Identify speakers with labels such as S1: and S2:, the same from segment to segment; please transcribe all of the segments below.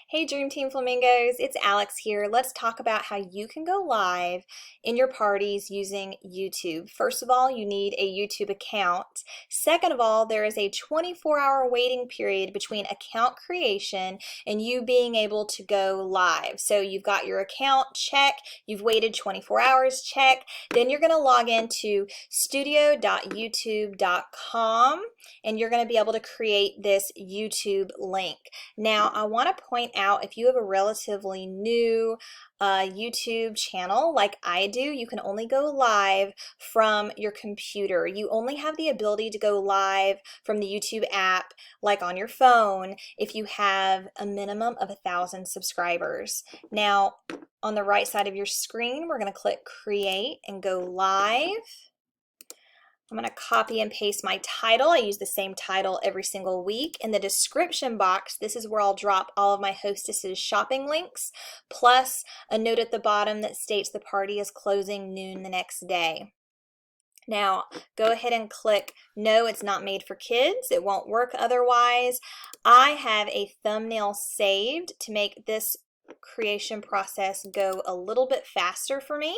S1: Hey Dream Team Flamingos, it's Alex here. Let's talk about how you can go live in your parties using YouTube. First of all, you need a YouTube account. Second of all, there is a 24-hour waiting period between account creation and you being able to go live. So you've got your account, check, you've waited 24 hours, check. Then you're going to log into studio.youtube.com and you're going to be able to create this YouTube link. Now, I want to point out if you have a relatively new YouTube channel like I do, you can only go live from your computer. You only have the ability to go live from the YouTube app like on your phone if you have a minimum of 1,000 subscribers. Now, on the right side of your screen, we're going to click Create and go live. I'm going to copy and paste my title. I use the same title every single week. In the description box, this is where I'll drop all of my hostesses' shopping links, plus a note at the bottom that states the party is closing noon the next day. Now, go ahead and click No, it's not made for kids. It won't work otherwise. I have a thumbnail saved to make this creation process go a little bit faster for me.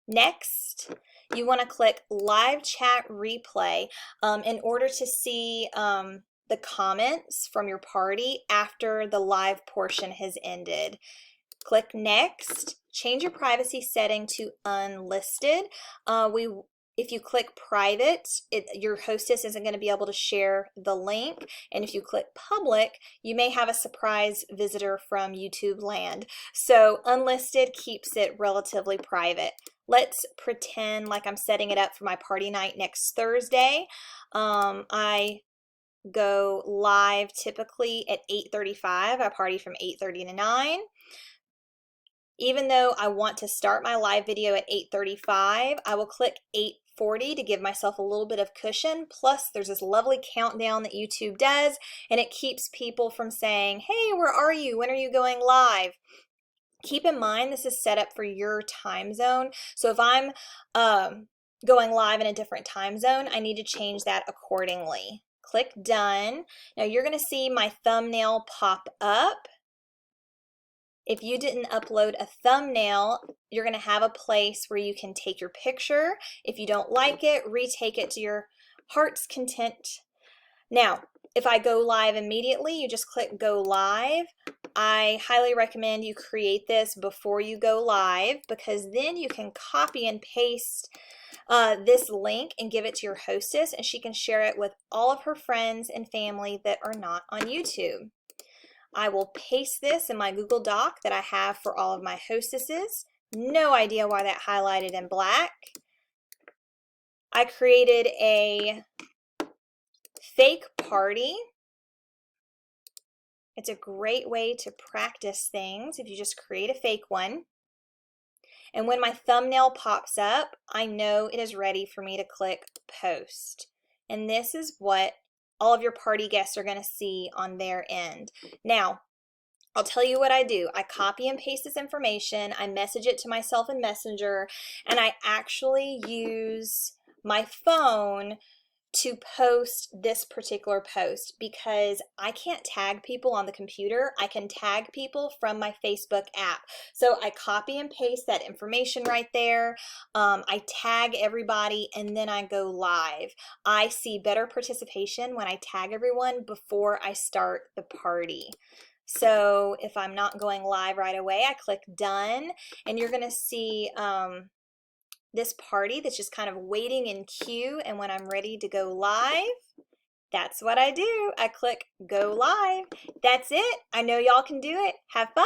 S1: Next, you want to click Live Chat Replay in order to see the comments from your party after the live portion has ended. Click Next. Change your privacy setting to unlisted. If you click private, your hostess isn't going to be able to share the link. And if you click public, you may have a surprise visitor from YouTube land. So unlisted keeps it relatively private. Let's pretend like I'm setting it up for my party night next Thursday. I go live typically at 8:35. I party from 8:30 to 9. Even though I want to start my live video at 8:35, I will click 8:40 to give myself a little bit of cushion. Plus, there's this lovely countdown that YouTube does, and it keeps people from saying, hey, where are you? When are you going live? Keep in mind, this is set up for your time zone. So if I'm going live in a different time zone, I need to change that accordingly. Click Done. Now you're going to see my thumbnail pop up. If you didn't upload a thumbnail, you're going to have a place where you can take your picture. If you don't like it, retake it to your heart's content. Now, if I go live immediately, you just click Go Live. I highly recommend you create this before you go live because then you can copy and paste this link and give it to your hostess and she can share it with all of her friends and family that are not on YouTube. I will paste this in my Google Doc that I have for all of my hostesses. No idea why that highlighted in black. I created a fake party. It's a great way to practice things if you just create a fake one. And when my thumbnail pops up, I know it is ready for me to click Post. And this is what all of your party guests are going to see on their end. Now, I'll tell you what I do. I copy and paste this information, I message it to myself in Messenger, and I actually use my phone to post this particular post because I can't tag people on the computer. I can tag people from my Facebook app. So I copy and paste that information right there. I tag everybody and then I go live. I see better participation when I tag everyone before I start the party. So if I'm not going live right away, I click Done and you're going to see this party that's just kind of waiting in queue, and when I'm ready to go live, that's what I do. I click Go Live. That's it. I know y'all can do it. Have fun.